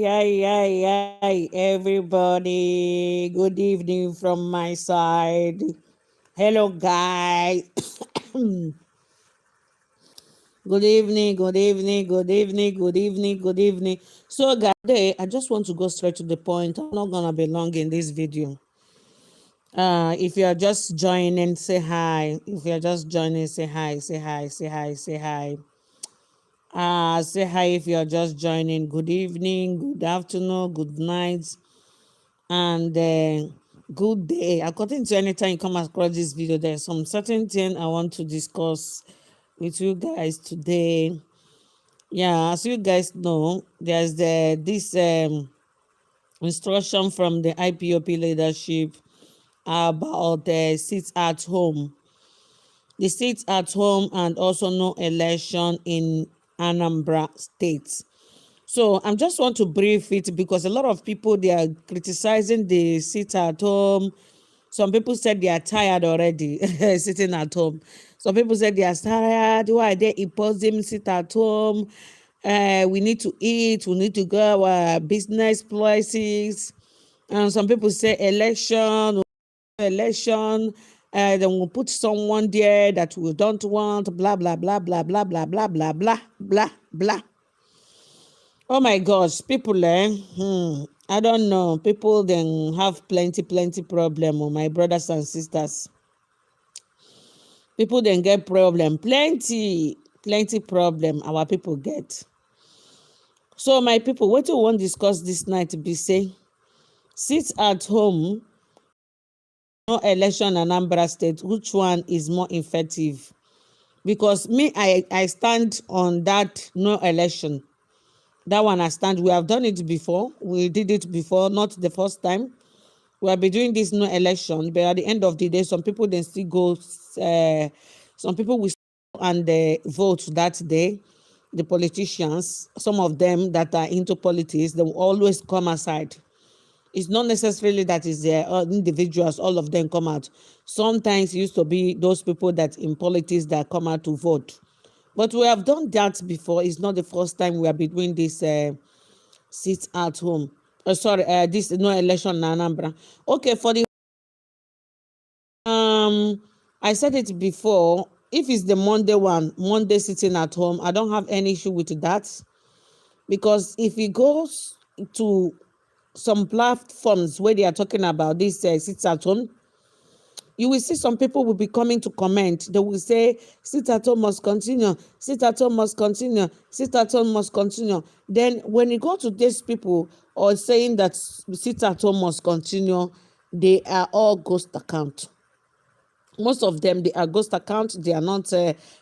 Hi, everybody. Good evening from my side. Hello, guys. Good evening, good evening, good evening, good evening, good evening. So, guys, today I just want to go straight to the point. I'm not gonna be long in this video. If you are just joining, say hi. If you are just joining, say hi, say hi, say hi, say hi. Say hi if you are just joining. Good evening, good afternoon, good night, and good day. According to any time you come across this video, there's some certain thing I want to discuss with you guys today. Yeah, as you guys know, there's this instruction from the IPOP leadership about the seats at home. The seats at home and also no election in Anambra State. So I just want to brief it because a lot of people, they are criticizing the sit at home. Some people said they are tired already sitting at home. Some people said they are tired. Why are they imposing sit at home? We need to eat. We need to go our business places. And some people say election. Then we'll put someone there that we don't want. Blah blah blah blah blah blah blah blah blah blah blah. Oh my gosh, people, I don't know. People then have plenty problem. Oh, my brothers and sisters. People then get problem. Plenty problem our people get. So my people, what you want to discuss this night be say, sit at home, no election in Anambra State, which one is more effective? Because me, I stand on that no election. That one I stand. We have done it before. We did it before, not the first time. We have been doing this no election, but at the end of the day, some people then still go. Some people will still and vote that day. The politicians, some of them that are into politics, they will always come aside. It's not necessarily that is the individuals, all of them come out. Sometimes it used to be those people that in politics that come out to vote. But we have done that before. It's not the first time we have been doing this sit at home. This no election in Anambra. Okay, for the I said it before. If it's the Monday one, Monday sitting at home, I don't have any issue with that. Because if it goes to some platforms where they are talking about this sit at home, you will see some people will be coming to comment. They will say, sit at home must continue, sit at home must continue, sit at home must continue. Then when you go to these people or saying that sit at home must continue, they are all ghost account. Most of them, they are ghost accounts. They are not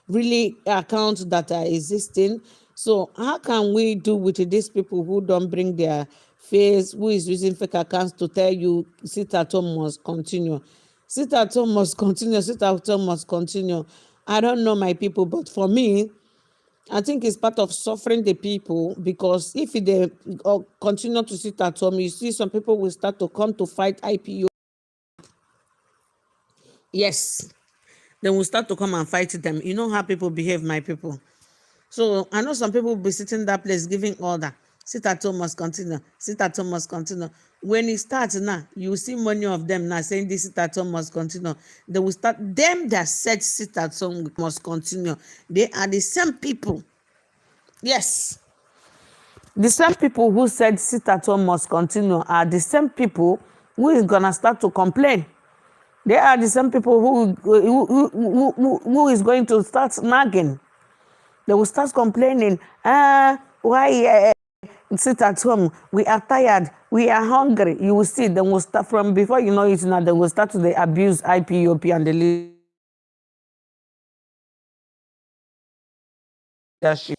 really accounts that are existing. So how can we do with these people who don't bring their face, who is using fake accounts to tell you sit at home must continue? Sit at home must continue, sit at home must continue. I don't know, my people, but for me, I think it's part of suffering the people, because if they continue to sit at home, you see some people will start to come to fight IPO. Yes, they will start to come and fight them. You know how people behave, my people. So I know some people will be sitting in that place giving order. Sit at home must continue. Sit at home must continue. When it starts now, you see many of them now saying this sit at home must continue. They will start, them that said sit at home must continue. They are the same people. Yes. The same people who said sit at home must continue are the same people who is going to start to complain. They are the same people who is going to start nagging. They will start complaining, why sit at home? We are tired. We are hungry. You will see, they will start from before you know it now, they will start to abuse IPOP and the leadership.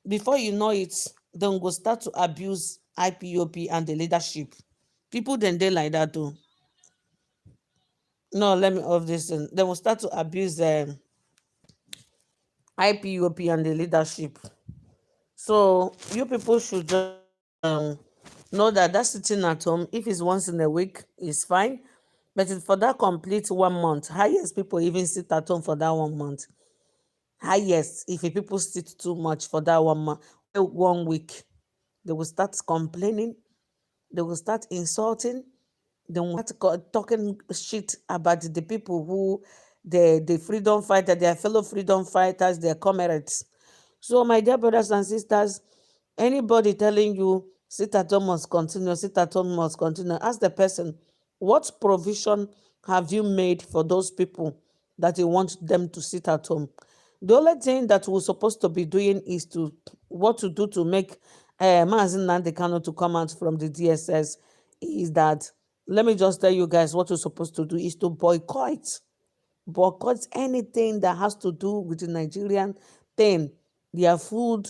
Before you know it, they will start to abuse IPOP and the leadership. People then they like that too. No, let me off this. They will start to abuse IPOP and the leadership. So you people should just know that sitting at home, if it's once in a week, is fine. But for that complete 1 month, highest people even sit at home for that 1 month. Highest, if people sit too much for that 1 month, 1 week. They will start complaining. They will start insulting. They will start talking shit about the people who, the freedom fighter, their fellow freedom fighters, their comrades. So, my dear brothers and sisters, anybody telling you sit at home must continue, sit at home must continue, ask the person, what provision have you made for those people that you want them to sit at home? The only thing that we're supposed to be doing is to what to do to make Mazin Nnamdi Kanu to come out from the DSS is that, let me just tell you guys what we're supposed to do is to boycott anything that has to do with the Nigerian thing, their food,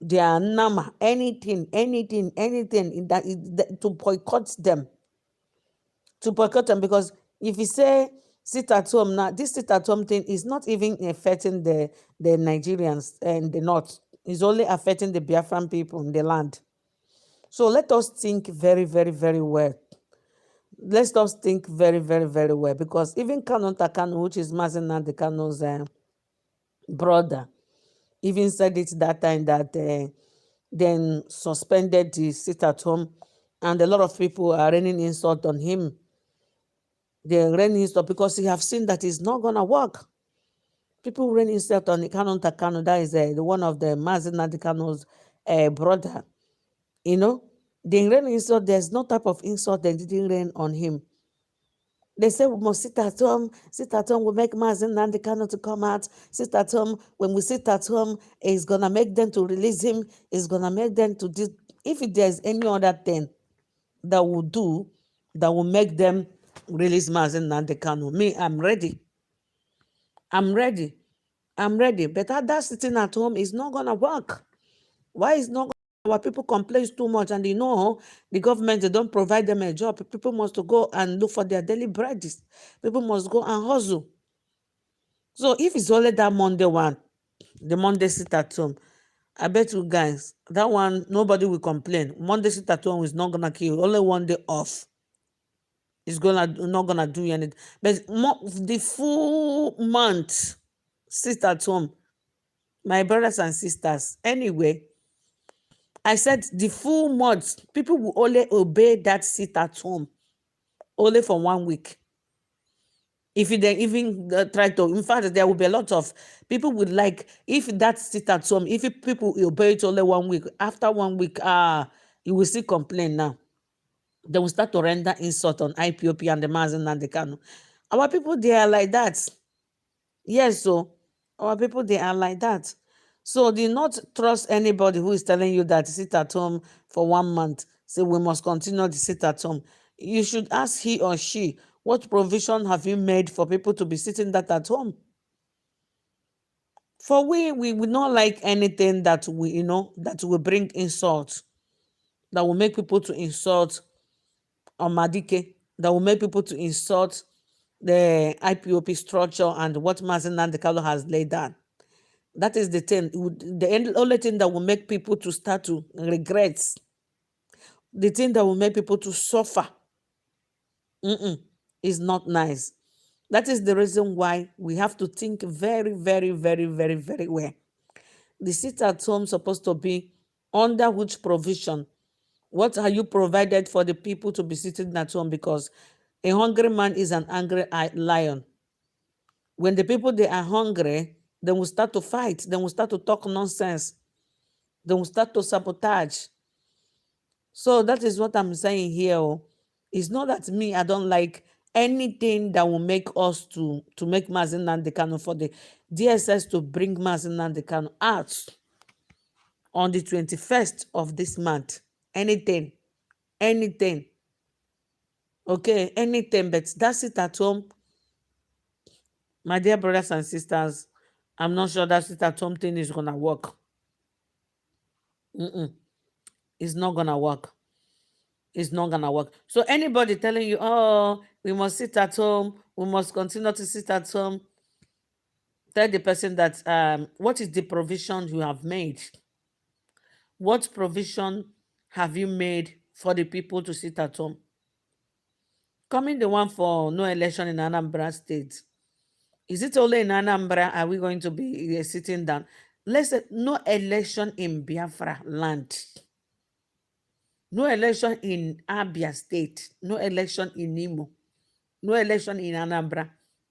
their nama, anything in that, to boycott them. To boycott them, because if you say sit at home now, this sit at home thing is not even affecting the Nigerians and the North. It's only affecting the Biafran people in the land. So let us think very, very, very well. Let's just think very, very, very well, because even Kanu Takanu, which is Mazi Nnamdi Kanu's brother, even said it that time that then suspended the sit at home, and a lot of people are raining insult on him. They're raining insult because he have seen that it's not gonna work. People rain insult on Kanu Takanu, that is the one of the Mazi Nnamdi Kanu's brother. You know, they rain insult. There's no type of insult they didn't rain on him. They say we must sit at home. Sit at home. We make Mazi Nnamdi Kanu to come out. Sit at home. When we sit at home, it's gonna make them to release him. It's gonna make them to do. If there's any other thing that will do, that will make them release Mazi Nnamdi Kanu, me, I'm ready. I'm ready. I'm ready. But that sitting at home is not gonna work. Why is not? Our people complain too much, and the government, they don't provide them a job. People must go and look for their daily bread. People must go and hustle. So if it's only that Monday one, the Monday sit at home, I bet you guys that one nobody will complain. Monday sit at home is not gonna kill. Only one day off is not gonna do anything. But the full month sit at home, my brothers and sisters. Anyway, I said the full month, people will only obey that sit at home only for 1 week. If you then even try to, in fact, there will be a lot of people would like, if that sit at home, if people obey it only 1 week, after 1 week, you will see complain now. They will start to render insult on IPOP and the Mazi Nnamdi Kanu. Our people, they are like that. Yes, so our people, they are like that. So do not trust anybody who is telling you that sit at home for 1 month. Say we must continue to sit at home. You should ask he or she, what provision have you made for people to be sitting that at home? For we would not like anything that that will bring insult, that will make people to insult Omadike, that will make people to insult the IPOP structure and what Mazi Nnamdi Kanu has laid down. That is the thing. The only thing that will make people to start to regret, the thing that will make people to suffer, is not nice. That is the reason why we have to think very, very, very, very, very well. The sit at home supposed to be under which provision? What are you provided for the people to be sitting at home? Because a hungry man is an angry lion. When the people, they are hungry, they will start to fight. They will start to talk nonsense. They will start to sabotage. So that is what I'm saying here. It's not that me, I don't like anything that will make us to make Mazi Nnamdi Kanu, for the DSS to bring Mazi Nnamdi Kanu out on the 21st of this month. Anything. Okay, anything, but that's it at home. My dear brothers and sisters, I'm not sure that sit at home thing is gonna work. It's not gonna work. It's not gonna work. So anybody telling you, oh, we must sit at home, we must continue to sit at home, tell the person that what is the provision you have made? What provision have you made for the people to sit at home? Coming the one for no election in Anambra State. Is it only in Anambra are we going to be sitting down? Let's say no election in Biafra land. No election in Abia State. No election in Imo. No election in Anambra.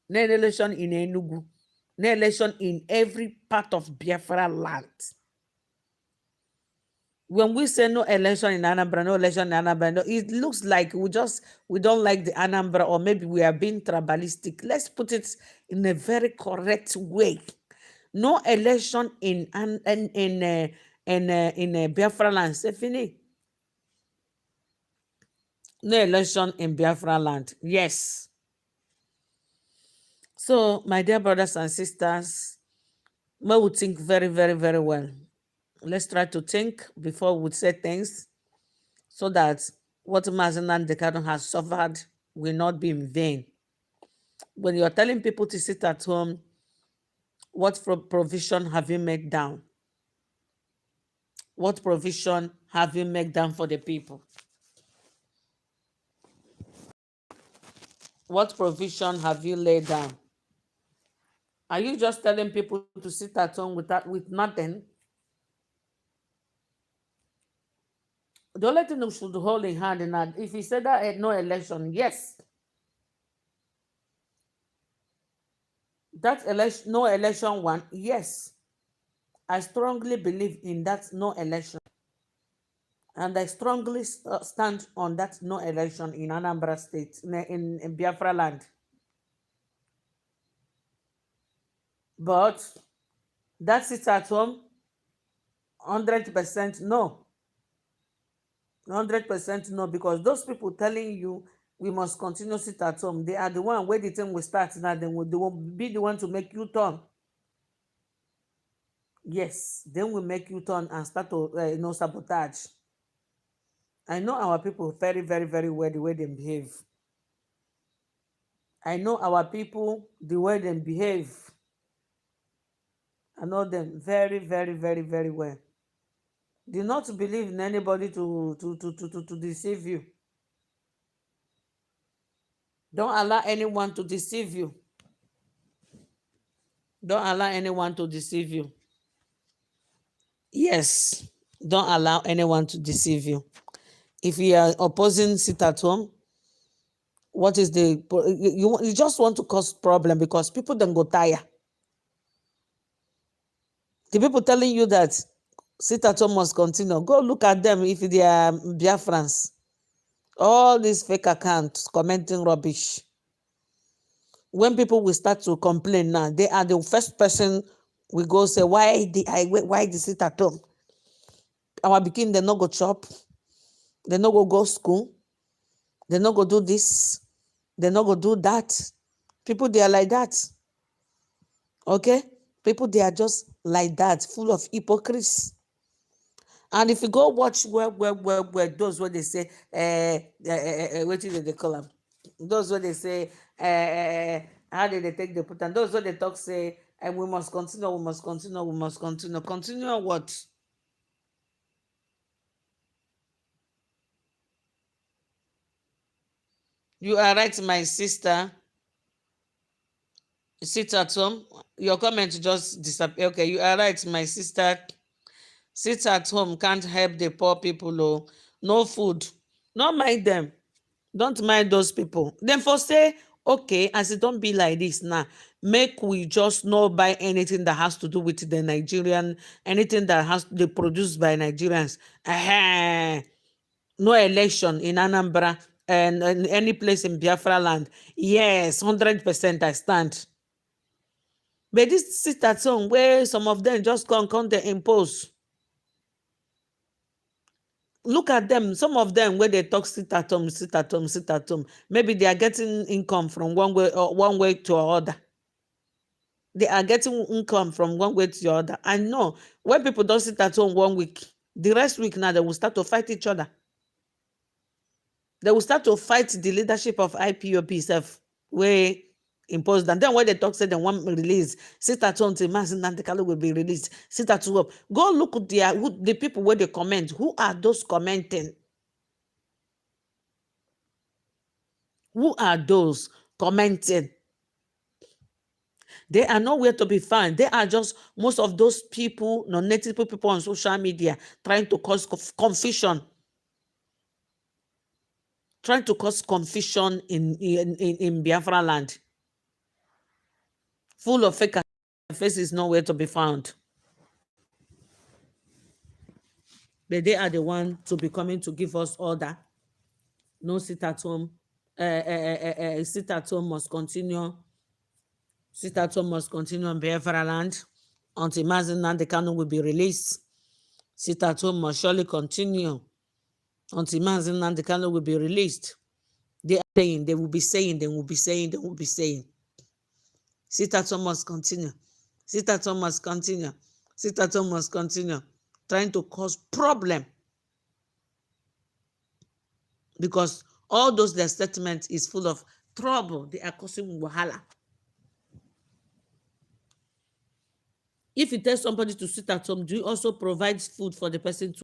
No election in Enugu. No election in every part of Biafra land. When we say no election in Anambra, no election in Anambra, no, it looks like we don't like the Anambra, or maybe we are being tribalistic. Let's put it in a very correct way. No election in Biafra land. C'est fini. No election in Biafra land. Yes. So, my dear brothers and sisters, we will think very, very, very well. Let's try to think before we say things, so that what Mazinan Dekadon has suffered will not be in vain. When you're telling people to sit at home, what provision have you made down? What provision have you made down for the people? What provision have you laid down? Are you just telling people to sit at home with nothing? The only thing we should hold in hand, and if he said that no election, yes, that election, no election one, yes, I strongly believe in that no election, and I strongly stand on that no election in Anambra State, in Biafra land. But that's it at home, 100% no. 100% no, because those people telling you we must continue sit at home, they are the one where the thing will start now, they will be the one to make you turn. Yes, then we make you turn and start to sabotage. I know our people very, very, very well, the way they behave. I know our people, the way they behave. I know them very, very, very, very well. Do not believe in anybody to deceive you. Don't allow anyone to deceive you. Don't allow anyone to deceive you. Yes, don't allow anyone to deceive you. If you are opposing sit at home, what is you just want to cause problem, because people don't go tire. The people telling you that sit at home must continue, go look at them. If they are Biafrans, all these fake accounts commenting rubbish, when people will start to complain now, they are the first person we go say, why the sit at home? Our pikin, they no go chop, they no go school, they no go do this, they no go do that. People, they are like that. Okay? People, they are just like that, full of hypocrisy. And if you go watch where those where they say, what did they call them? Those where they say, how did they take the put? And those where they talk say, we must continue, we must continue, we must continue. Continue what? You are right, my sister. Sit at home. Your comment just disappear. Okay, you are right, my sister. Sit at home can't help the poor people. Oh, no food. Not mind them. Don't mind those people. Then for say, okay, as it don't be like this now, make we just not buy anything that has to do with the Nigerian, anything that has to be produced by Nigerians. No election in Anambra and any place in Biafra land. Yes, 100% I stand. But this sit at home where some of them just come they impose. Look at them. Some of them where they talk sit at home, sit at home, sit at home. Maybe they are getting income from one way to other. They are getting income from one way to the other. I know when people don't sit at home 1 week, the rest week now they will start to fight each other. They will start to fight the leadership of IPOP itself, where imposed. And then when they talk, say they want release, sit at home till Mazi Nantekalo will be released. Sit at home. Go look at the people where they comment. Who are those commenting? Who are those commenting? They are nowhere to be found. They are just most of those people, non-native people on social media, trying to cause confusion. trying to cause confusion in Biafra land, full of fake faces nowhere to be found. But they are the one to be coming to give us order. No sit at home. Sit at home must continue. Sit at home must continue on Biafra land until Mazi Nnamdi Kanu will be released. Sit at home must surely continue until Mazi Nnamdi Kanu will be released. They are saying, they will be saying, they will be saying, they will be saying. Sit at home must continue. Sit at home must continue. Sit at home must continue. Trying to cause problem. Because all those their statements is full of trouble. They are causing wahala. If you tell somebody to sit at home, do you also provide food for the person to?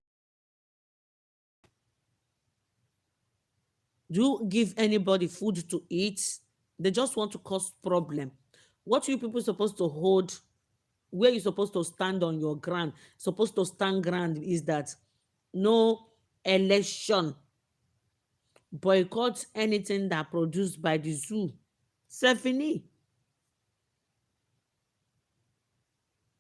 Do you give anybody food to eat? They just want to cause problem. What you people supposed to hold, where you're supposed to stand on your ground, supposed to stand ground is that no election, boycott anything that produced by the zoo. Sefini.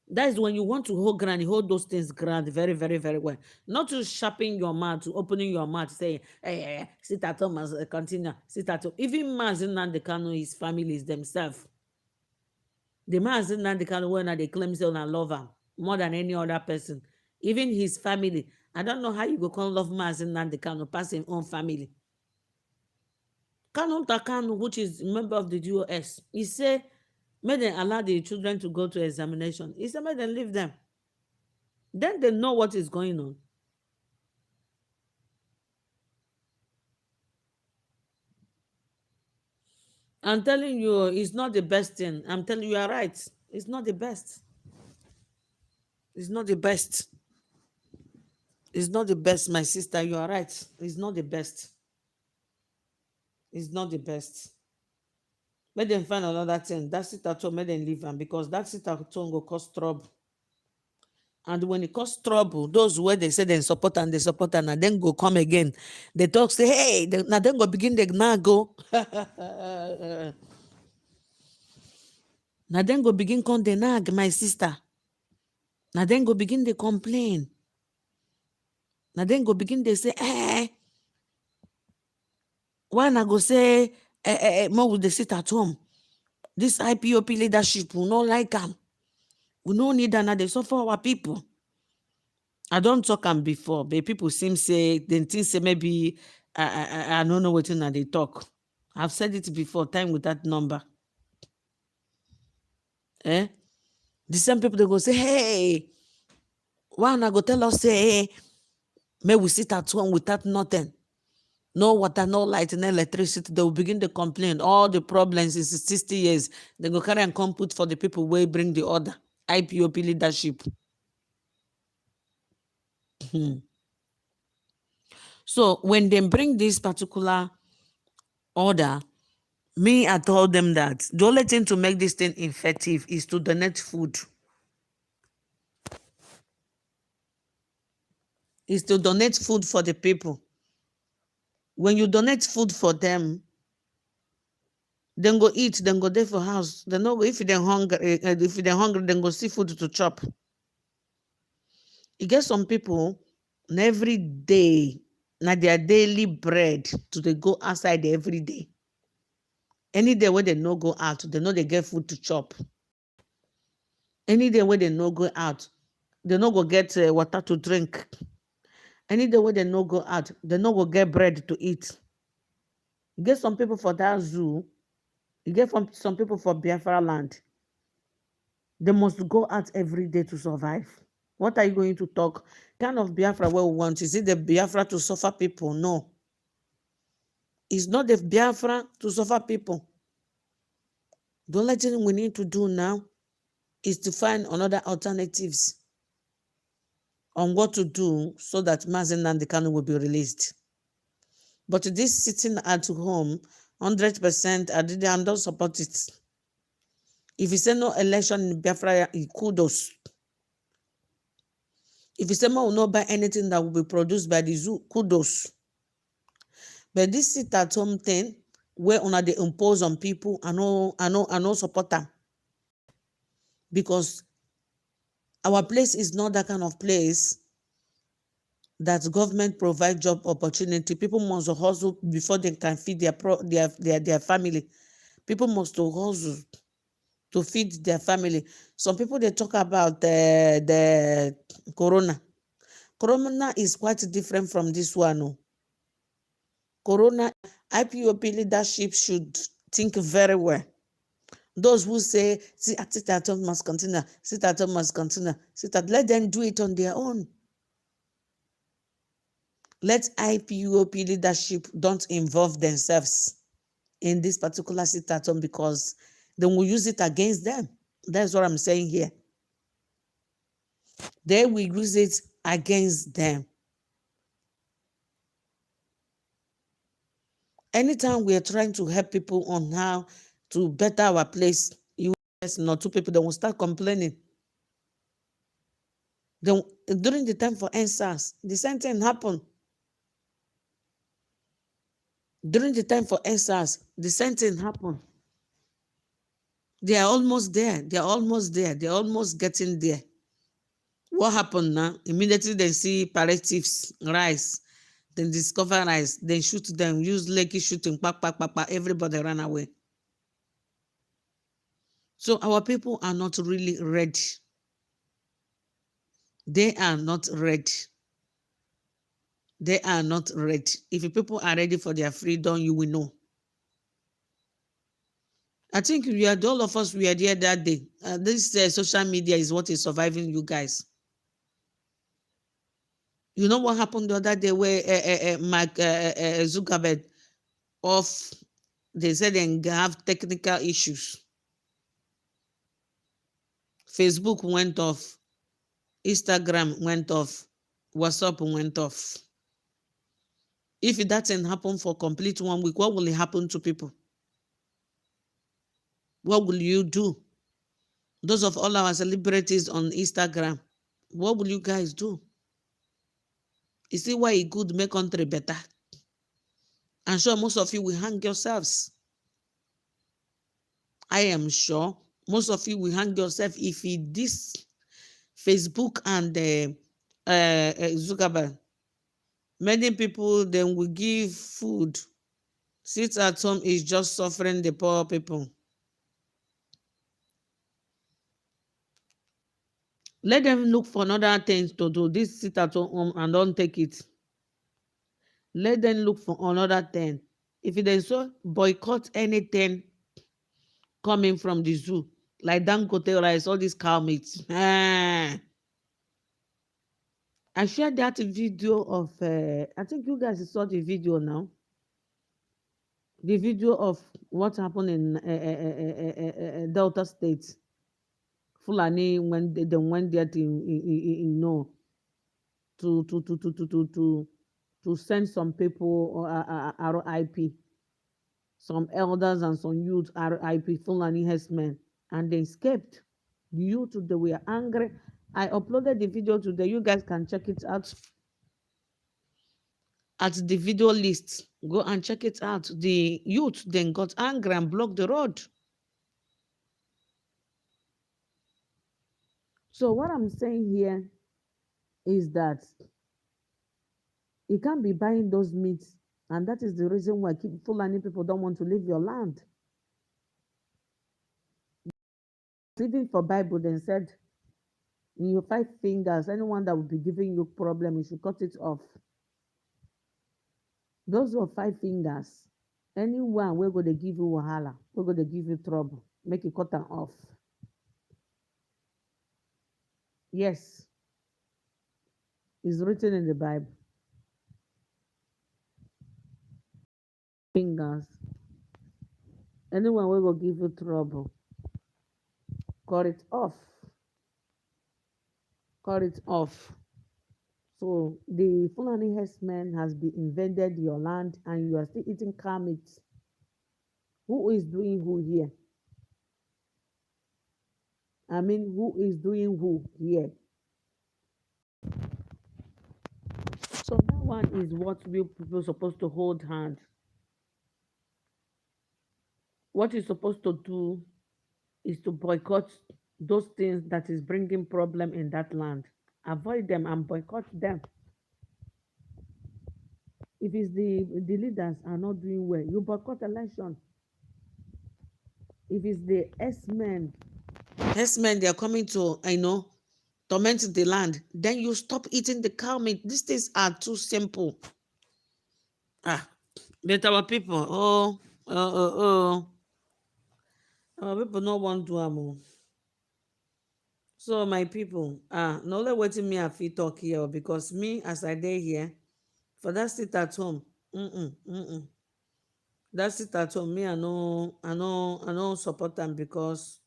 That is when you want to hold ground, you hold those things ground very, very, very well. Not to sharpen your mouth, opening your mouth, saying, hey, sit at home, continue, sit at home. Even Mazi Nnamdi Kanu, his family is themselves. The Mazi Nnamdi Kanu, when they claim they love him more than any other person. Even his family. I don't know how you go call love Mazi Nnamdi Kanu, pass his own family. Kanu Takanu, which is a member of the DOS, he said, may they allow the children to go to examination. He said, may they leave them. Then they know what is going on. I'm telling you, it's not the best thing. I'm telling you, you are right. It's not the best. It's not the best. It's not the best, my sister. You are right. It's not the best. It's not the best. Let them find another thing. That sit at home, let them leave them, because that sit at home will cause trouble. And when it cause trouble, those where they say they support and then go come again. They talk, say, hey, now then go begin the now go. Now then go begin come the nag, my sister. Now then go begin the complain. Now then go begin they say, why not go say, more with the sit at home? This IPOP leadership will not like them. We no need another. They suffer our people. I don't talk them before, but people seem say they think say maybe I don't know what they talk. I've said it before, time with that number. The same people they go say, hey, why not go tell us say, hey, may we sit at home without nothing? No water, no light, no electricity. They will begin to complain. All the problems is 60 years. They go carry and come put for the people where bring the order. IPOP leadership. So when they bring this particular order, I told them that the only thing to make this thing effective is to donate food. Is to donate food for the people. When you donate food for them, then go eat, then go there for house. They know if they're hungry, then go see food to chop. You get some people, every day, na their daily bread to they go outside every day. Any day where they no go out, they know they get food to chop. Any day where they no go out, they no go get water to drink. Any day where they no go out, they no go get bread to eat. You get some people for that zoo, you get some people for Biafra land. They must go out every day to survive. What are you going to talk? Kind of Biafra what we want? Is it the Biafra to suffer people? No. It's not the Biafra to suffer people. The only thing we need to do now is to find another alternatives on what to do so that Mazi Nnamdi Kanu will be released. But this sitting at home, 100%, I don't support it. If you say no election in Biafra, kudos. If you say more will not buy anything that will be produced by the zoo, kudos. But this sit-at-home thing, where una dey impose on people, I no support am. Because our place is not that kind of place that government provide job opportunity. People must hustle before they can feed their family. People must hustle to feed their family. Some people, they talk about the corona. Corona is quite different from this one. Oh. Corona, IPOP leadership should think very well. Those who say, sit at home must continue, sit at home must continue, let them do it on their own. Let IPOP leadership don't involve themselves in this particular sit at home, because they will use it against them. That's what I'm saying here. They will use it against them. Anytime we are trying to help people on how to better our place, you not two people, they will start complaining. Then, during the time for NSAS, the same thing happened. During the time for NSAS, the same thing happened. They are almost there. They are almost there. They are almost getting there. What happened now? Immediately they see palliatives rise. Then discover rise. Then shoot them. Use leggy shooting. Everybody ran away. So our people are not really ready. They are not ready. They are not ready. If people are ready for their freedom, you will know. I think all of us, we are there that day. This social media is what is surviving you guys. You know what happened the other day where Mark Zuckerberg off, they said they have technical issues. Facebook went off. Instagram went off. WhatsApp went off. If that didn't happen for complete 1 week, what will happen to people? What will you do? Those of all our celebrities on Instagram, what will you guys do? You see why it could make country better? I'm sure most of you will hang yourselves. I am sure most of you will hang yourself if this Facebook and Zuckerberg, many people then will give food. Sit at home is just suffering the poor people. Let them look for another things to do. This sit at home and don't take it. Let them look for another thing. If they so boycott anything coming from the zoo, like Dangote rice, all these cow meats. I shared that video of, I think you guys saw the video now. The video of what happened in Delta State. Fulani, when they went there to to send some people RIP, some elders and some youth RIP, Fulani herdsmen, and they escaped. The youth, they were angry. I uploaded the video today. You guys can check it out at the video list. Go and check it out. The youth then got angry and blocked the road. So what I'm saying here is that you can't be buying those meats, and that is the reason why Fulani people don't want to leave your land. Even for Bible, then said, in your 5 fingers, anyone that will be giving you problem, you should cut it off. Those are 5 fingers. Anyone we're going to give you wahala, we're going to give you trouble, make you cut them off. Yes, it's written in the Bible. Fingers. Anyone will give you trouble, cut it off. Cut it off. So the Fulani herdsman has been invaded your land and you are still eating cow meat. Who is doing who here? I mean, who is doing who here? So now one is what we people supposed to hold hand. What you're supposed to do is to boycott those things that is bringing problem in that land. Avoid them and boycott them. If it's the leaders are not doing well, you boycott election. If it's the S-men, they are coming to, torment the land, then you stop eating the cow meat. These things are too simple. But our people, our people no want to am. So my people, no let waiting me a fit talk here because me as I dey here, for that sit at home, that sit at home, me I no support them because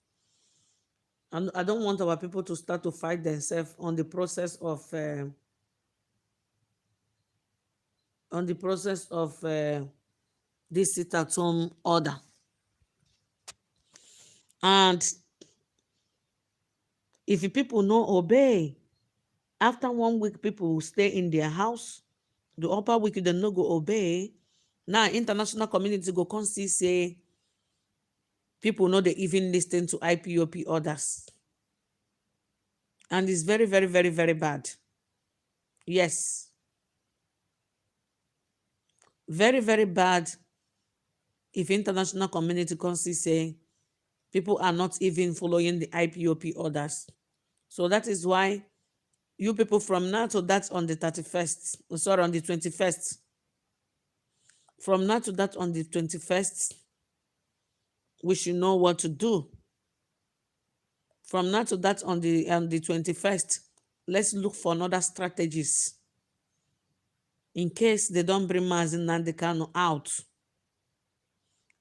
I don't want our people to start to fight themselves on the process of this sit at home order. And if the people no obey, after 1 week, people will stay in their house. The upper week, they no go obey. Now, international community go come see say people know they even listen to IPOP orders. And it's very, very, very, very bad. Yes. Very, very bad if international community come see say people are not even following the IPOP orders. So that is why you people from now to that on the 31st, sorry, on the 21st, from now to that on the 21st, we should know what to do. From now to that on the 21st, let's look for another strategies in case they don't bring Mazi Nnamdi Kanu out.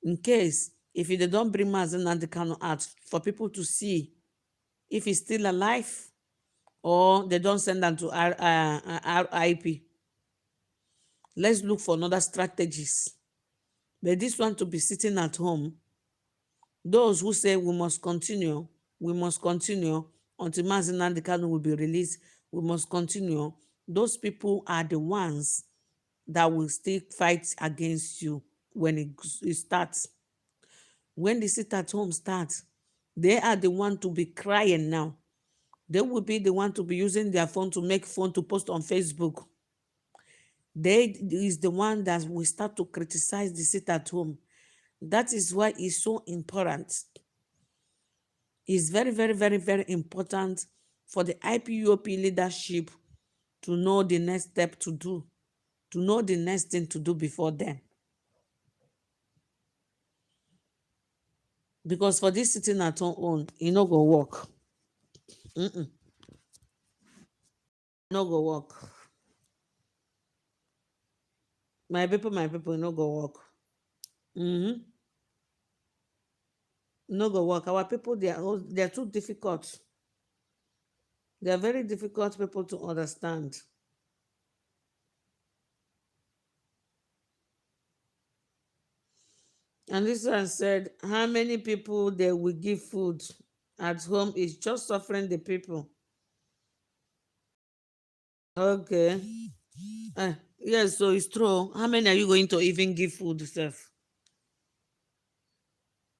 In case, if they don't bring Mazi Nnamdi Kanu out, for people to see if he's still alive or they don't send them to RIP. Let's look for another strategies. But this one to be sitting at home, those who say we must continue until Mazi Nnamdi Kanu will be released, we must continue. Those people are the ones that will still fight against you when it starts. When the sit at home starts, they are the one to be crying now. They will be the one to be using their phone to make phone to post on Facebook. They is the one that will start to criticize the sit at home. That is why it's so important. It's very, very, very, very important for the IPUOP leadership to know the next step to do, to know the next thing to do before then. Because for this sitting at home, it no go work. No go work. My people, it no go work. No go work. Our people, they're too difficult. They are very difficult people to understand. And this one said, how many people they will give food at home is just suffering the people. Okay. Yes, so it's true. How many are you going to even give food, Seth?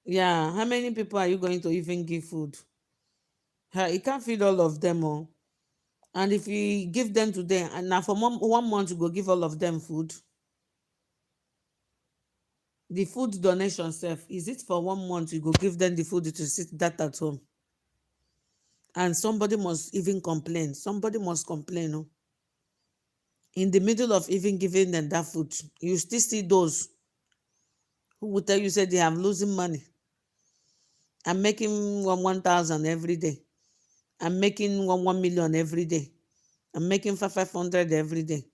Yeah, how many people are you going to even give food? You can't feed all of them all. And if you give them today, and now for 1 month you go give all of them food. The food donation self, is it for 1 month you go give them the food to sit that at home? And somebody must even complain. Somebody must complain. Oh. In the middle of even giving them that food, you still see those who will tell you say they are losing money. I'm making 1,000 every day. I'm making 1 million every day. I'm making 500 every day.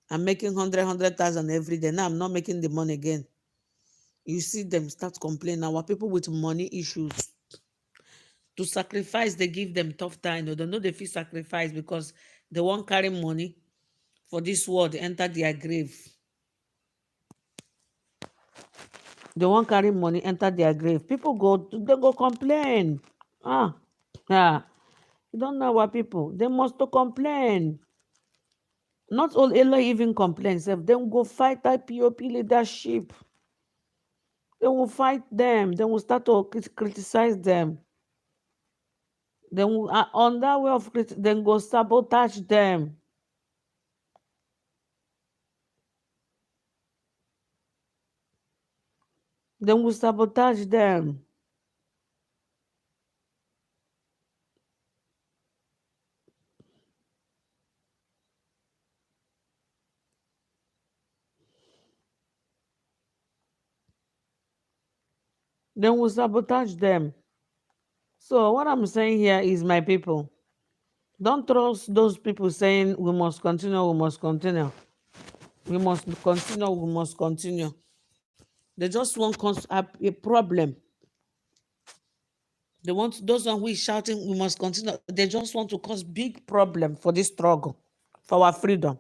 I'm making 100,000 every day. Now I'm not making the money again. You see them start complaining. Our people with money issues. To sacrifice, they give them tough time. They know they feel sacrifice because they won't carry money for this world enter their grave. They won't carry money enter their grave. People they go complain. Yeah. You don't know our people. They must to complain. Not all Elo even complain. Sef, they will go fight IPOP leadership. They will fight them. They will start to criticize them. Then on that way of then go sabotage them. Then will sabotage them. Then will sabotage them. So what I'm saying here is, my people, don't trust those people saying we must continue, we must continue. We must continue, we must continue. They just want a problem. They want those one who is shouting, we must continue. They just want to cause big problem for this struggle, for our freedom.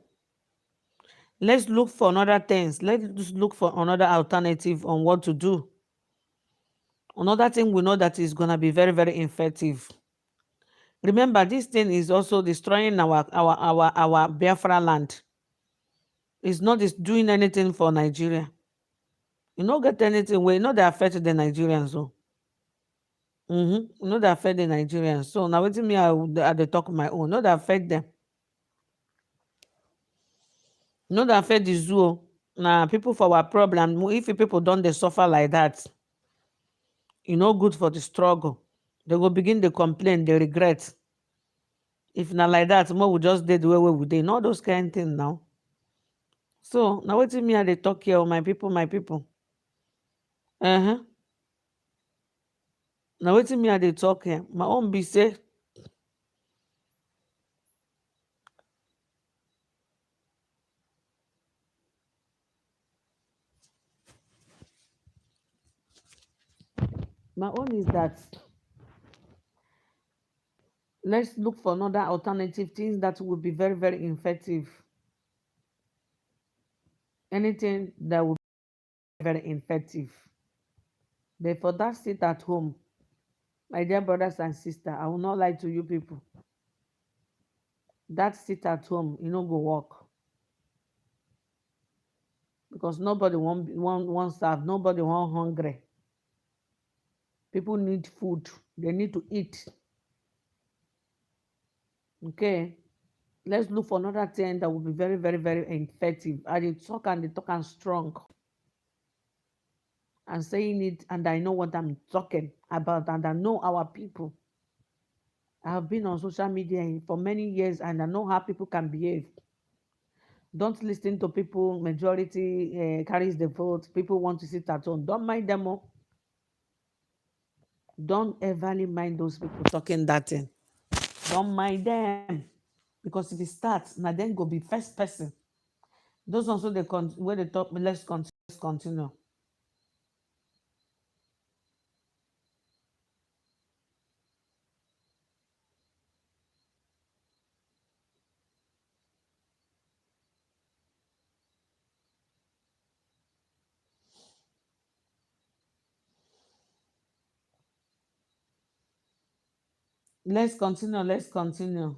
Let's look for another things. Let's look for another alternative on what to do. Another thing we know that is gonna be very, very effective. Remember, this thing is also destroying our Biafra land. It's not doing anything for Nigeria. You don't get anything where you know they affect the Nigerians. So you know they affect the Nigerians. So now waiting me I dey talk my own. No, they affect them. No, they affect the zoo. Now people for our problem. If people don't they suffer like that, good for the struggle. They go begin to complain, they regret. If not like that, more we just did the way we did. Not those kind of things now. So now waiting me they talk here, my people, my people. Uh-huh. Now waiting me they talk here. My own be say, my own is that let's look for another alternative things that will be very, very effective. Anything that will be very effective. But for that, sit at home, my dear brothers and sisters, I will not lie to you people. That sit at home, go work. Because nobody won't starve, nobody won't hungry. People need food. They need to eat. Okay? Let's look for another thing that will be very, very, very effective. I dey talk and they talk and strong. And saying it, and I know what I'm talking about, and I know our people. I have been on social media for many years, and I know how people can behave. Don't listen to people. Majority carries the vote. People want to sit at home. Don't mind them all. Don't everly mind those people talking that thing. Don't mind them. Because if it starts, now then go be first person. Those also where they talk, let's continue. Let's continue. Let's continue.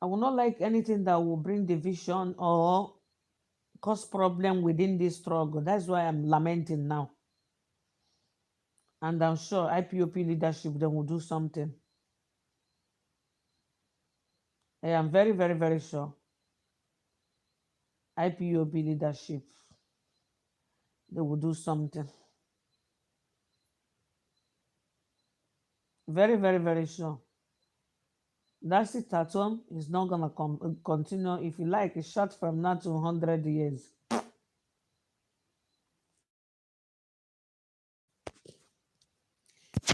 I will not like anything that will bring division or cause problem within this struggle. That's why I'm lamenting now. And I'm sure IPOP leadership then will do something. I am very, very, very sure. IPOP leadership, they will do something. Very, very, very sure. That sit at home is not gonna continue. If you like, it's short from now to 100 years.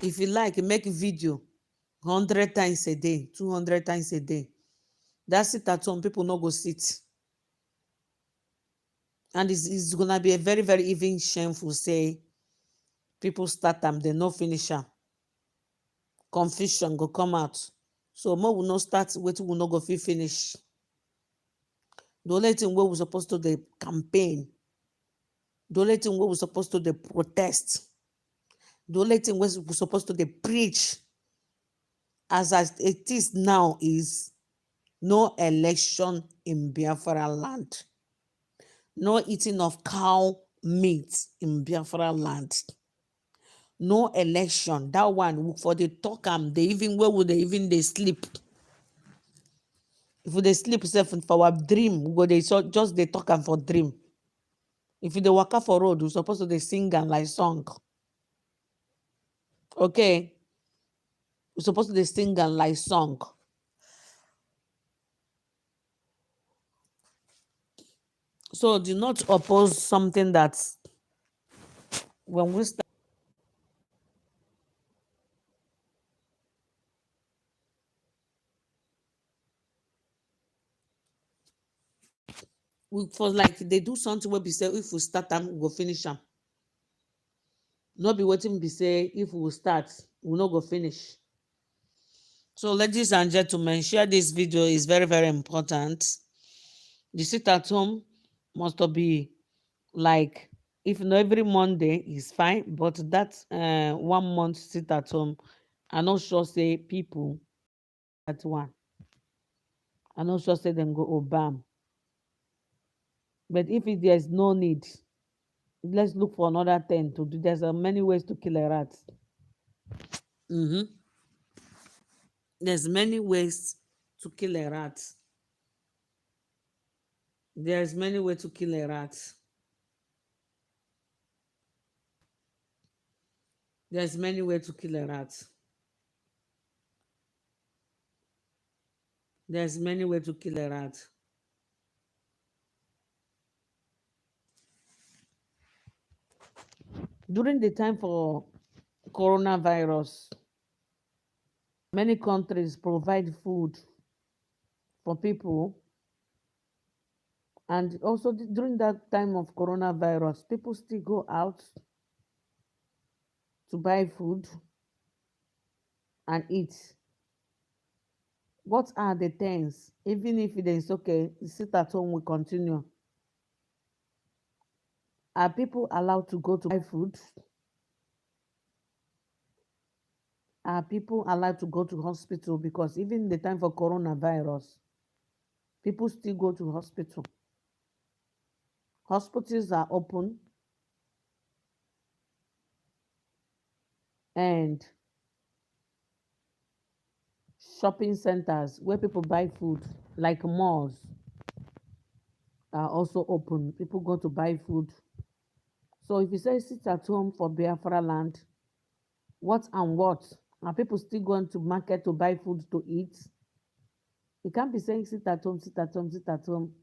If you like, make video 100 times a day, 200 times a day. That sit at home, people not go sit. And it's gonna be a very, very even shameful say people start them, they no finish them. Confusion go come out. So more will not start, wetin will not go finish. The only thing we supposed to the campaign, the only thing we supposed to the protest, The only thing we're supposed to dey preach as it is now is no election in Biafra land, no eating of cow meat in Biafra land, no election. That one for the talk am, they even where would they even they sleep? If they sleep sef for our dream, we go they just they talk am for dream. If they waka for road, we supposed to they sing am like song. Okay, we supposed to they sing am like song. So do not oppose something that when we start. We for like they do something where be say if we start them, we go finish them. Not be waiting be say if we start, we not go finish. So ladies and gentlemen, share this video is very, very important. The sit at home must be like if not every Monday is fine, but that 1 month sit at home, I not sure say people at one. I not sure say them go obam. But if there's no need, let's look for another thing to do. There's many ways to kill a rat. There's many ways to kill a rat. There's many ways to kill a rat. There's many ways to kill a rat. There's many ways to kill a rat. During the time for coronavirus, many countries provide food for people. And also during that time of coronavirus, people still go out to buy food and eat. What are the things? Even if it is okay, sit at home, we continue. Are people allowed to go to buy food? Are people allowed to go to hospital? Because even the time for coronavirus, people still go to hospital. Hospitals are open and shopping centers where people buy food, like malls, are also open. People go to buy food. So if you say sit at home for Biafra land, what and what? Are people still going to market to buy food to eat? You can't be saying sit at home, sit at home, sit at home.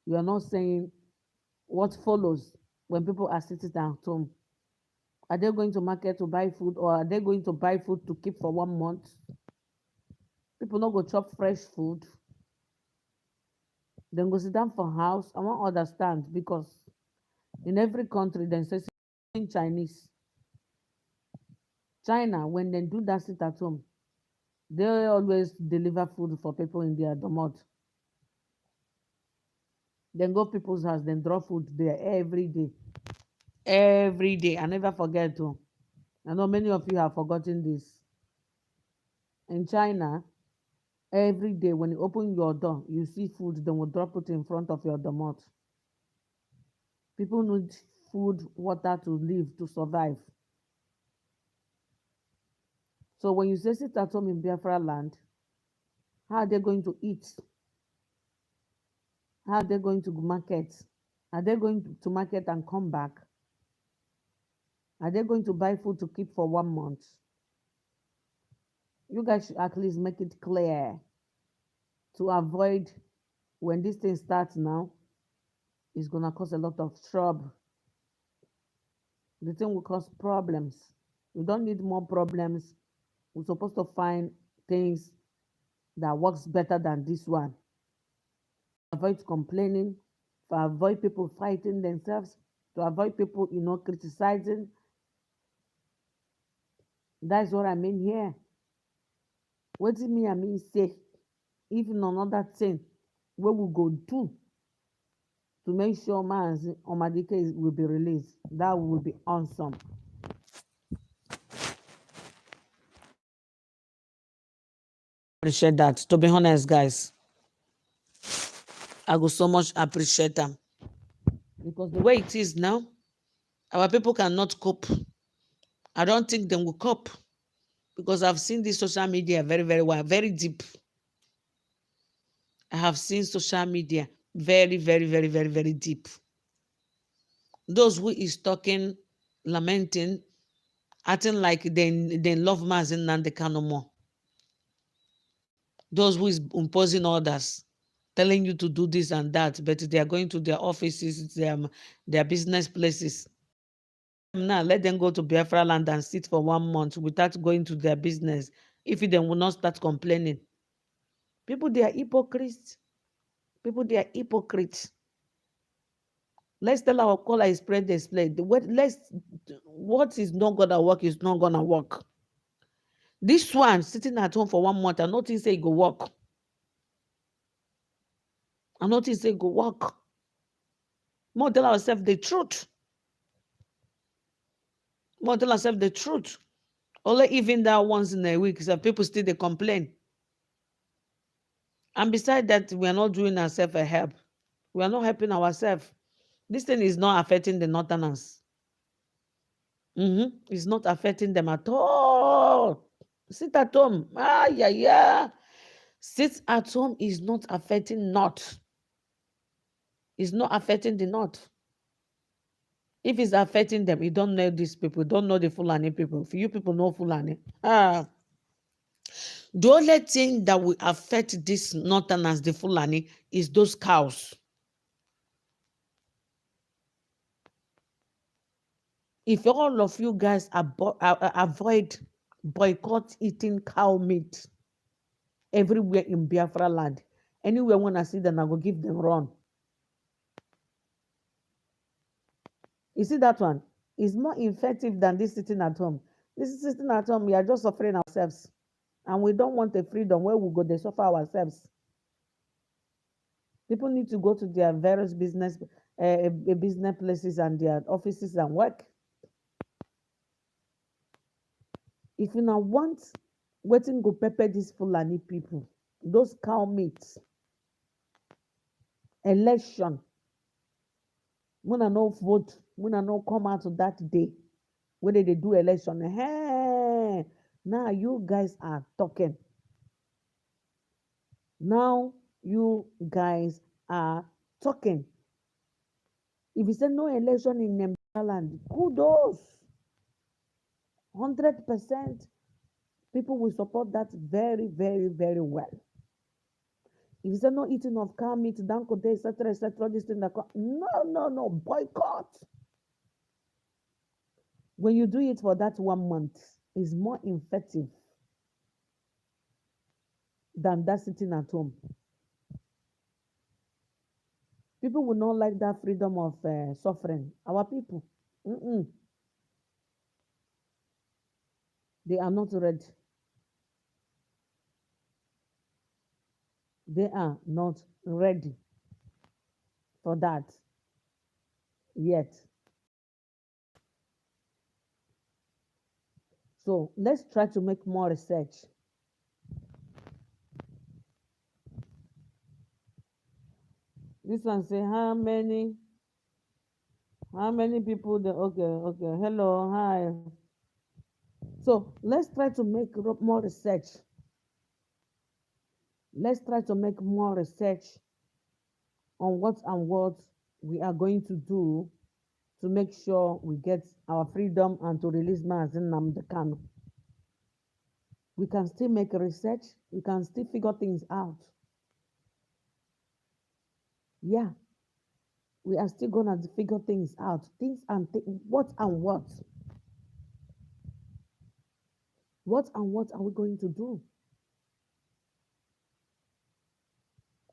You are not saying what follows when people are sitting at home. Are they going to market to buy food, or are they going to buy food to keep for 1 month? People not go chop fresh food. Then go sit down for house. I won't understand, because in every country then say in Chinese. China, when they do that sit at home, they always deliver food for people in their domot. Then go people's house, then drop food there every day. Every day. I never forget to. I know many of you have forgotten this. In China, every day when you open your door, you see food, then will drop it in front of your domot. People need food, water to live, to survive. So when you say sit at home in Biafra land, how are they going to eat? How are they going to market? Are they going to market and come back? Are they going to buy food to keep for 1 month? You guys should at least make it clear to avoid when this thing starts now, it's going to cause a lot of trouble. The thing will cause problems. We don't need more problems. We're supposed to find things that works better than this one. Avoid complaining, to avoid people fighting themselves, to avoid people, criticizing. That's what I mean here. What do me I mean say? Even another thing, what we go do to make sure Omadike will be released. That will be awesome. Appreciate that. To be honest, guys, I go so much appreciate them because the way it is now, our people cannot cope. I don't think they will cope because I've seen this social media very, very well, very deep. I have seen social media very, very, very, very, very deep. Those who is talking, lamenting, acting like they love Mazin Nandeka no more. Those who is imposing orders, telling you to do this and that, but they are going to their offices, their business places. Now let them go to Biafra land and sit for 1 month without going to their business. If they will not start complaining. People, they are hypocrites. People, they are hypocrites. Let's tell our caller is spread the spread. What is not gonna work is not gonna work. This one sitting at home for 1 month, I nothing say go work. I nothing say go work. More tell ourselves the truth. More tell ourselves the truth. Only even that once in a week, so people still they complain. And besides that, we are not doing ourselves a help. We are not helping ourselves. This thing is not affecting the Northerners. It's not affecting them at all. Sit at home. Yeah. Sit at home is not affecting North. It's not affecting the North. If it's affecting them, you don't know these people, don't know the Fulani people. If you people know Fulani. The only thing that will affect this Northerners, the Fulani, is those cows. If all of you guys avoid boycott eating cow meat everywhere in Biafra land, anywhere when I see them, I will give them run. You see that one? It's more effective than this sitting at home. This is sitting at home, we are just suffering ourselves. And we don't want a freedom where we go, they suffer ourselves. People need to go to their various business places and their offices and work. If you now want wetin go pepper these Fulani people, those cow meats, election, muna no vote, muna no come out of that day when they do election. Hey, now you guys are talking. Now you guys are talking. If you say no election in Nembaland, kudos. 100% people will support that very, very, very well. If you say no eating of cow meat, dankote, etc., this thing that no, boycott. When you do it for that 1 month, it's more effective than that sitting at home. People will not like that freedom of suffering. Our people, they are not ready. They are not ready for that yet. So let's try to make more research. This one say how many people okay, hello, hi. So let's try to make more research. Let's try to make more research on what we are going to do to make sure we get our freedom and to release Mazi Nnamdi Kanu. We can still make research. We can still figure things out. Yeah. We are still going to figure things out. What and what? What and what are we going to do?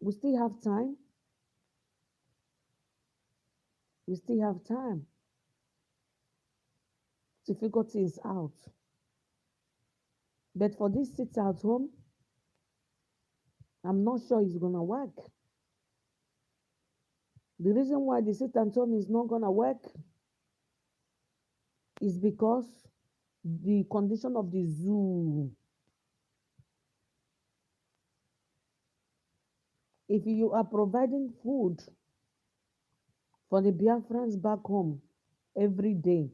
We still have time. We still have time to figure things out. But for this sit at home, I'm not sure it's going to work. The reason why the sit at home is not going to work is because the condition of the zoo. If you are providing food for the Biafrans back home every day,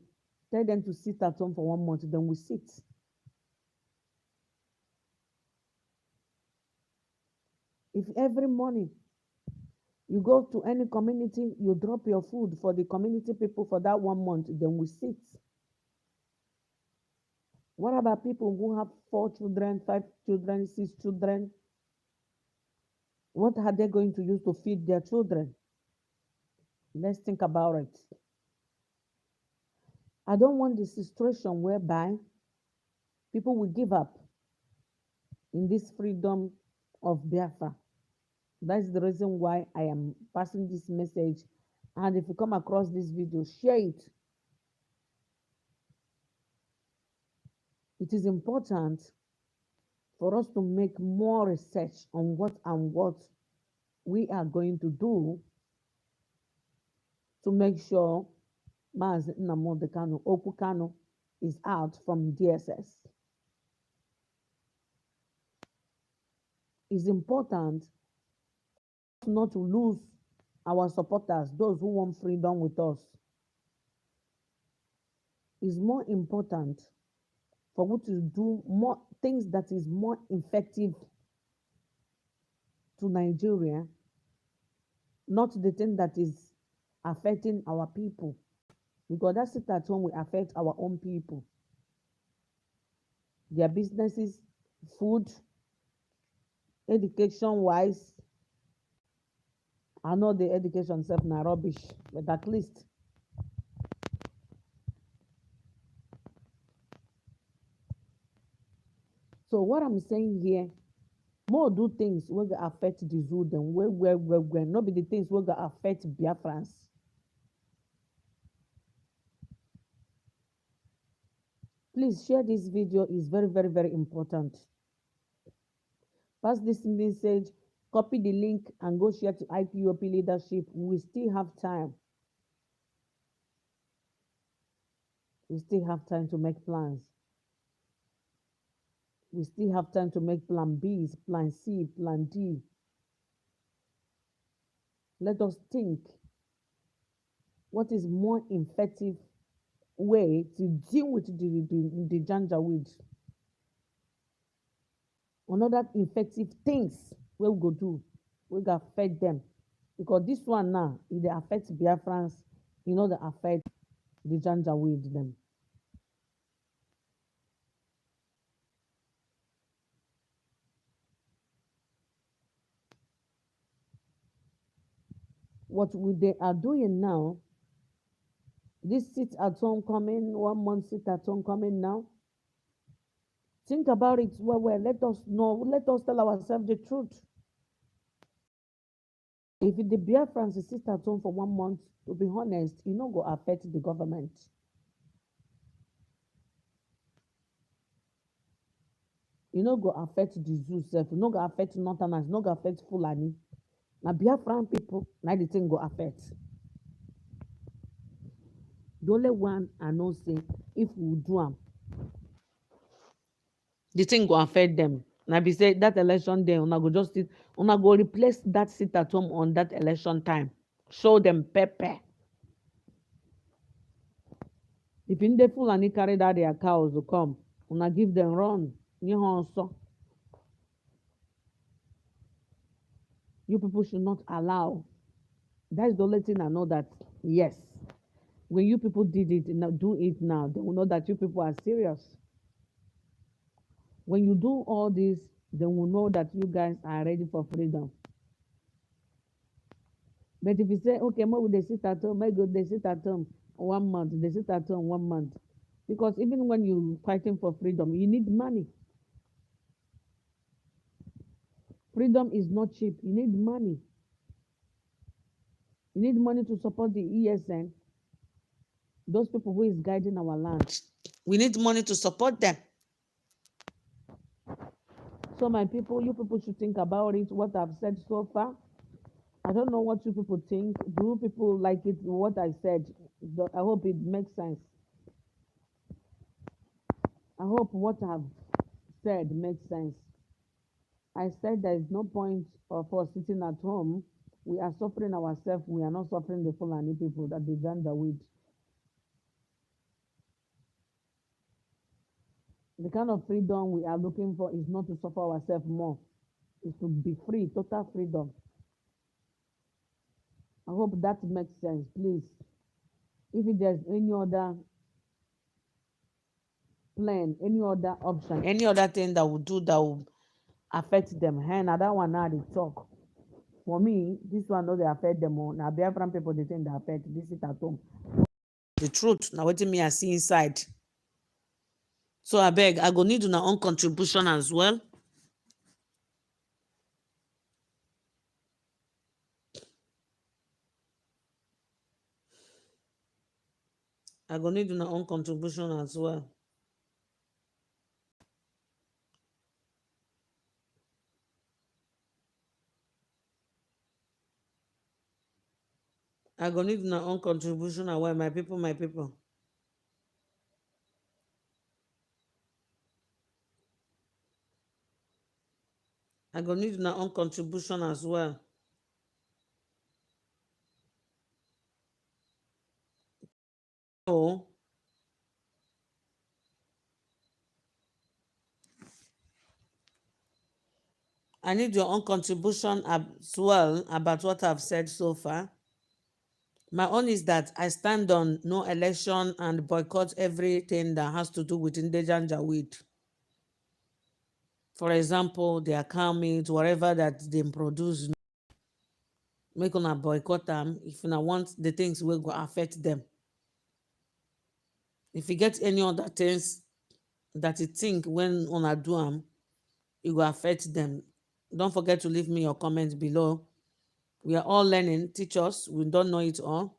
tell them to sit at home for 1 month, then we sit. If every morning you go to any community, you drop your food for the community people for that 1 month, then we sit. What about people who have 4 children, 5 children, 6 children? What are they going to use to feed their children? Let's think about it. I don't want the situation whereby people will give up in this freedom of Biafra. That's the reason why I am passing this message. And if you come across this video, share it. It is important for us to make more research on what we are going to do to make sure Mazi Nnamdi Kanu, Okwu Kanu, is out from DSS. It's important not to lose our supporters, those who want freedom with us. It's more important for we to do more things that is more effective to Nigeria, not the thing that is affecting our people, because that sit at home will affect our own people, their businesses, food, education wise. I know the education self na rubbish, but at least so what I'm saying here, more do things wey go affect the zoo dem well, no be the things wey go affect Biafrans. Please share this video, is very important. Pass this message, copy the link and go share to IPOP leadership. We still have time. We still have time to make plans. We still have time to make plan B's, plan C, plan D. Let us think what is more effective way to deal with the Janjaweed. Another effective things wey we go do, we go affect them. Because this one now, e dey affect Biafrans, e no dey affect the Janjaweed them. What they are doing now, this sit at home coming, 1 month sit at home coming now. Think about it well. Let us know, let us tell ourselves the truth. If the Biafrans sit at home for 1 month, to be honest, e no go affect the government. E no go affect the zoo sef, e no go affect Northerners, e no go affect Fulani. Na Biafran people na the thing go affect. The only one I know say if we do am, the thing go affect them. Na be say that election day, una go just sit, una go replace that sit at home on that election time. Show them pepper. If in the Fulani carry that their cows to come, una give them run. You people should not allow. That's the only thing I know, that yes, when you people did it, now do it now, they will know that you people are serious. When you do all this, they will know that you guys are ready for freedom. But if you say, okay, maybe they sit at home, maybe they sit at home 1 month, they sit at home 1 month. Because even when you're fighting for freedom, you need money. Freedom is not cheap. You need money. You need money to support the ESN. Those people who is guiding our land. We need money to support them. So my people, you people should think about it, what I've said so far. I don't know what you people think. Do people like it, what I said? I hope it makes sense. I hope what I've said makes sense. I said there is no point of us sitting at home. We are suffering ourselves. We are not suffering the Fulani people that they gender with. The kind of freedom we are looking for is not to suffer ourselves more. It's to be free, total freedom. I hope that makes sense, please. If there's any other plan, any other option, any other thing that will do that will affect them, and that one now they talk. For me, this one no dey affect them o. Na Biafran people dey think dey affect. This sit at home. The truth na wetin me I see inside. So abeg, I go need una own contribution as well. I go need una own contribution as well. I go need una own contribution as well, my people, my people. I go need una own contribution as well. So I need your own contribution as well about what I've said so far. My own is that I stand on no election and boycott everything that has to do with Ndeja Njawid. For example, their cow meat, whatever that they produce, make una boycott them if una want the things will go affect them. If you get any other things that you think when una do them, it will affect them. Don't forget to leave me your comments below. We are all learning. Teach us. We don't know it all.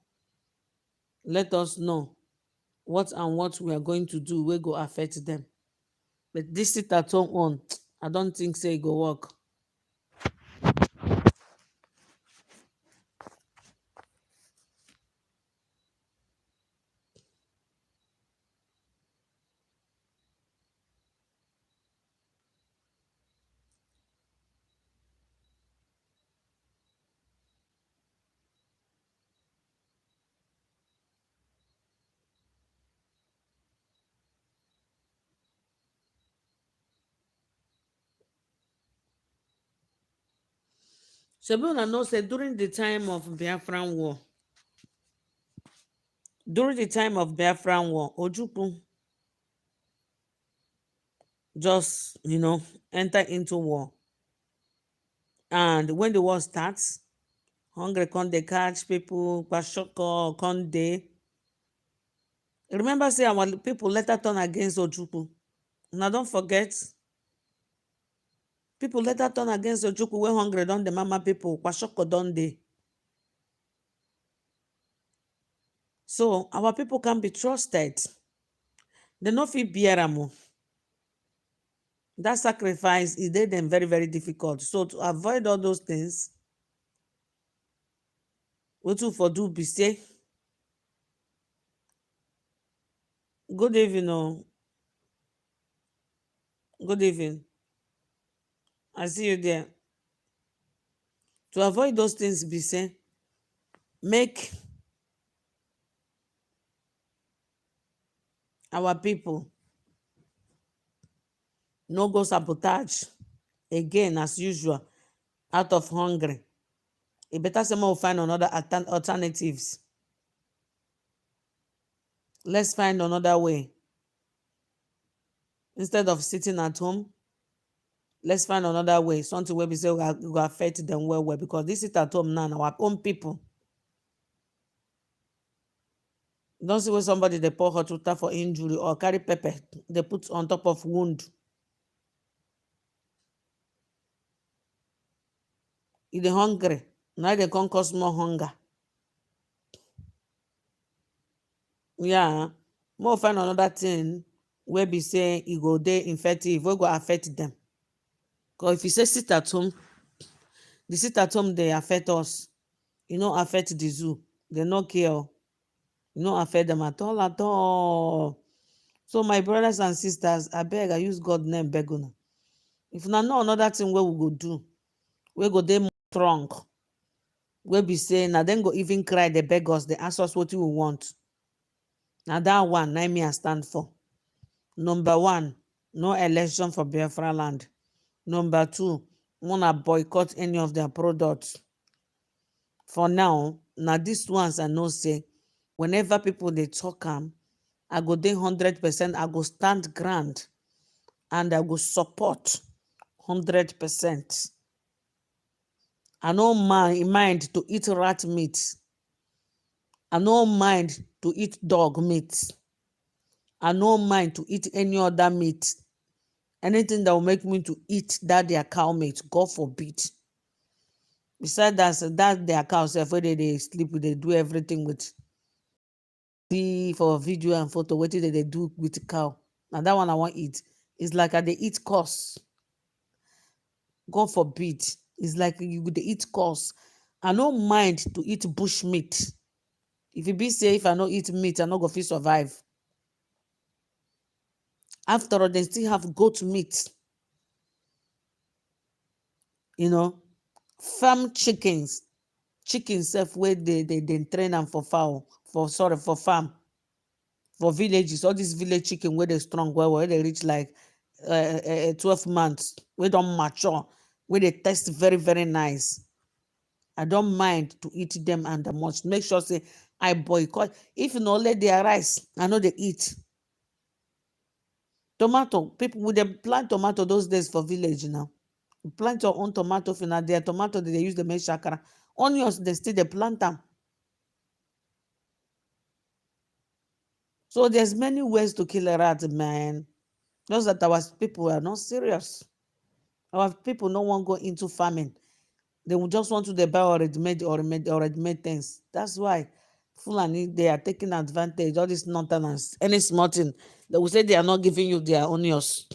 Let us know what and what we are going to do will go affect them. But this sit at home on, I don't think say it go work. Shebi know say during the time of Biafran war, Ojukwu just, enter into war. And when the war starts, hungry come dey catch people, kwashoko come dey. Remember say our people later turn against Ojukwu. Now don't forget, people later turn against Ojukwu when hungry don dey mama people, kwashoko don dey. So our people can be trusted. They no fit bear am o. That sacrifice is dey them very, very difficult. So to avoid all those things, wetin for do be say, good evening o. Good evening. I see you there. To avoid those things be say, make our people no go sabotage again as usual out of hungry. E better say we find another alternatives. Let's find another way. Instead of sitting at home, let's find another way. Something where we say we go affect them well, because this sit at home now, our own people. Don't see where somebody they pour hot water for injury or carry pepper they put on top of wound. If they hungry, now they can cause more hunger. Yeah, more find another thing where be say it go dey effective, we go affect them. Because if you say sit at home, the sit at home they affect us. You know, affect the zoo. They no care. You know, affect them at all, at all. So my brothers and sisters, I beg, I use God name beg una. If na know another thing wey we go do, we go dey more strong, wey be say na dem go even cry, dey beg us, dey ask us wetin we want. Na that one na me I stand for. Number one, no election for Biafra land. Number two, wanna boycott any of their products. For now, na these ones I know say whenever people dey talk am, I go dey 100%, I go stand ground and I go support 100%. I no mind to eat rat meat. I no mind to eat dog meat. I no mind to eat any other meat. Anything that will make me to eat that their cow meat, God forbid. Besides that their cow sef wey dey sleep, they do everything with. See for video and photo wetin they do with cow. Now that one I want eat. It's like I dey eat course. God forbid. It's like you dey eat course. I no mind to eat bush meat. If it be say if I no eat meat, I no go fit survive. After all, they still have goat meat. You know, farm chickens sef wey they train them for fowl, for farm, for villages. All these village chicken where they strong where they reach like 12 months, we don't mature, where they taste very, very nice. I don't mind to eat them, and I must make sure say I boycott. If you no let their rice, I know they eat. Tomato, people would they plant tomato those days for village now. You plant your own tomato, for now their tomato they use the make shakara. Onions, they still they plant them. So there's many ways to kill a rat, man. Just that our people are not serious. Our people no one go into farming. They will just want to they buy already made things. That's why Fulani, they are taking advantage. All this nonsense. Any small thing, they will say they are not giving you their onions.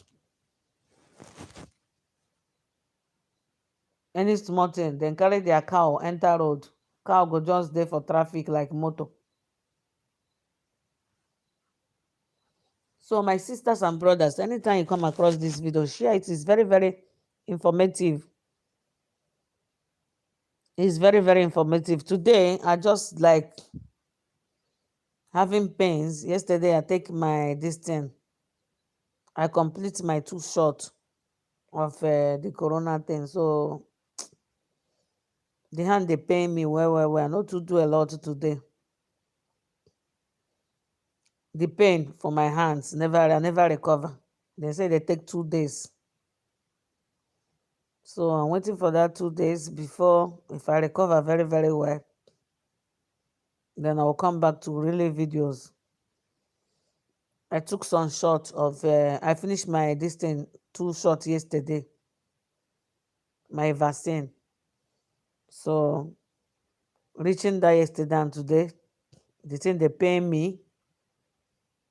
Any small thing, then carry their cow, enter road. Cow go just there for traffic like motor. So my sisters and brothers, anytime you come across this video, share it. It's very, very informative. It's very, very informative. Today, I just like having pains. Yesterday, I take my distance. I complete my 2 shots of the corona thing. So the hand they pain me well. I not to do a lot today. The pain for my hands I never recover. They say they take 2 days. So I'm waiting for that 2 days before, if I recover very, very well, then I will come back to relay videos. I took some shots of, I finished my this thing, 2 shots yesterday, my vaccine. So reaching that yesterday and today, the thing they pay me.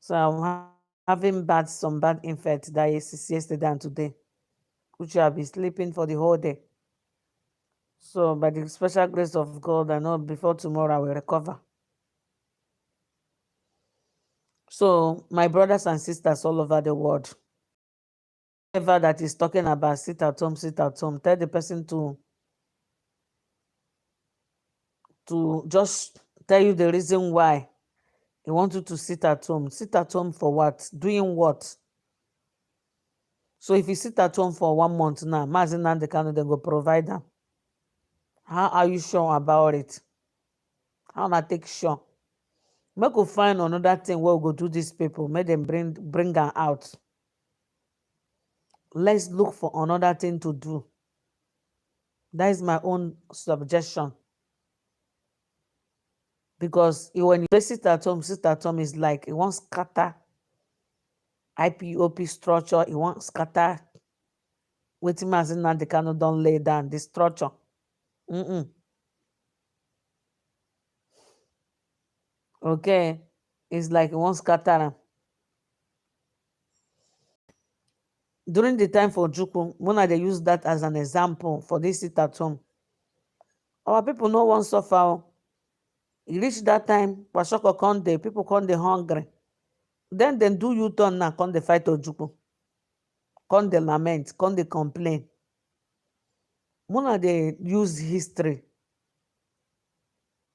So I'm having some bad infect that yesterday and today, which I'll be sleeping for the whole day. So by the special grace of God, I know before tomorrow I will recover. So my brothers and sisters all over the world, whoever that is talking about sit at home, tell the person to just tell you the reason why he wants you to sit at home. Sit at home for what? Doing what? So if you sit at home for 1 month now, Mazin and the Kano, they go provide them. How are you sure about it? How na take sure? Make we find another thing where we go do these people. Make them bring them out. Let's look for another thing to do. That is my own suggestion. Because when you sit at home is like it won't scatter IPOP structure, it won't scatter wetin Mazin and the Kano don't lay down the structure. Okay, it's like it won't scatter them. During the time for Juku, Mona they use that as an example for this sit at home. Our people no one suffer. You reach that time, Pashoko come there, people come they hungry. Then do U-turn now, come they fight Ojuku. come dey lament, come dey complain. Una dey use history.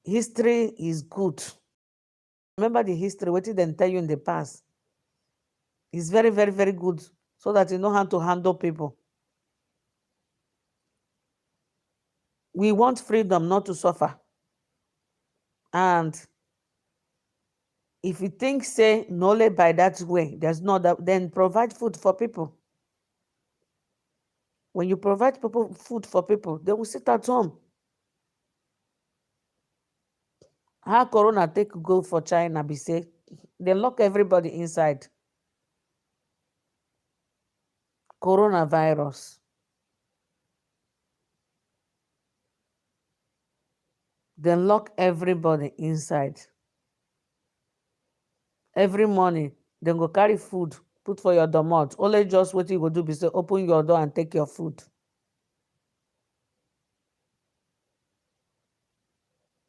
History is good. Remember the history, wetin dem tell you in the past. It's very, very, very good, so that you know how to handle people. We want freedom, not to suffer. And if you think, say, no only by that way, there's no that, then provide food for people. When you provide people food for people, they will sit at home. How corona take go for China be say they lock everybody inside. Coronavirus. They lock everybody inside. Every morning, they go carry food, put for your domot. Only just what you go do be say open your door and take your food.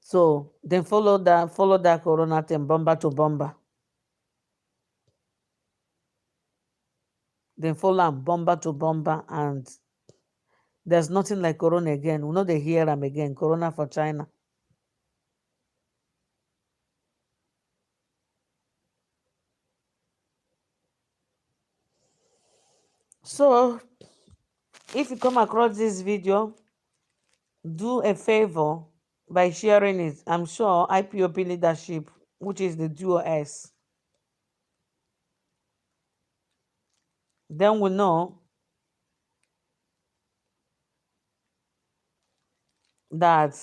So then follow that corona thing, bomber to bomber. Then follow am bomber to bomber, and there's nothing like corona again. We know they hear them again. Corona for China. So if you come across this video, do a favor by sharing it. I'm sure IPOP leadership, which is the DOS, then we know that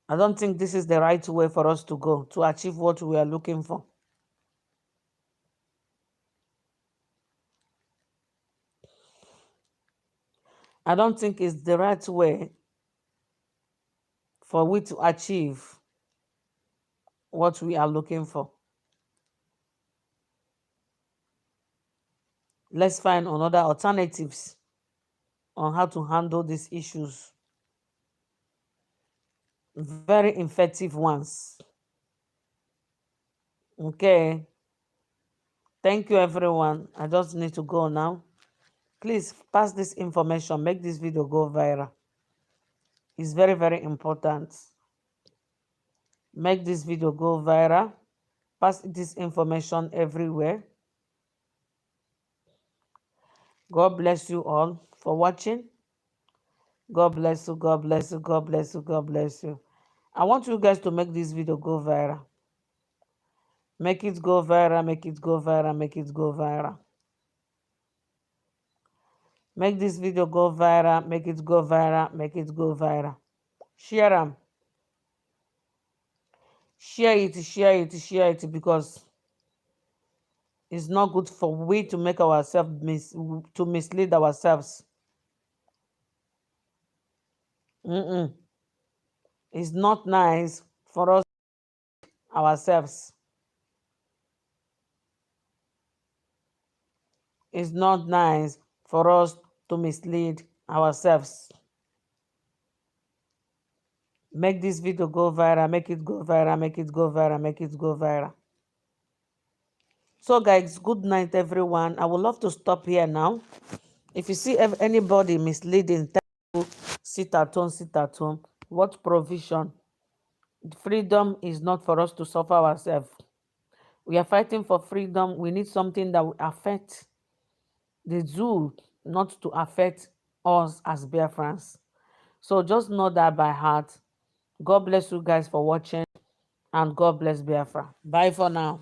I don't think this is the right way for us to go to achieve what we are looking for. I don't think it's the right way for we to achieve what we are looking for. Let's find another alternatives on how to handle these issues. Very effective ones. Okay. Thank you, everyone. I just need to go now. Please pass this information. Make this video go viral. It's very, very important. Make this video go viral. Pass this information everywhere. God bless you all for watching. God bless you. God bless you. God bless you. God bless you. I want you guys to make this video go viral. Make it go viral. Make it go viral. Make it go viral. Make this video go viral. Make it go viral. Make it go viral. Share them. Share it. Share it. Share it, because it's not good for we to make ourselves to mislead ourselves. It's not nice for us ourselves. It's not nice for us to mislead ourselves. Make this video go viral. Make it go viral. Make it go viral. Make it go viral. So guys, good night everyone. I would love to stop here now. If you see anybody misleading, tell you sit at home, sit at home. What provision? Freedom is not for us to suffer ourselves. We are fighting for freedom. We need something that will affect the zoo, not to affect us as Biafrans. So just know that by heart. God bless you guys for watching, and God bless Biafra. Bye for now.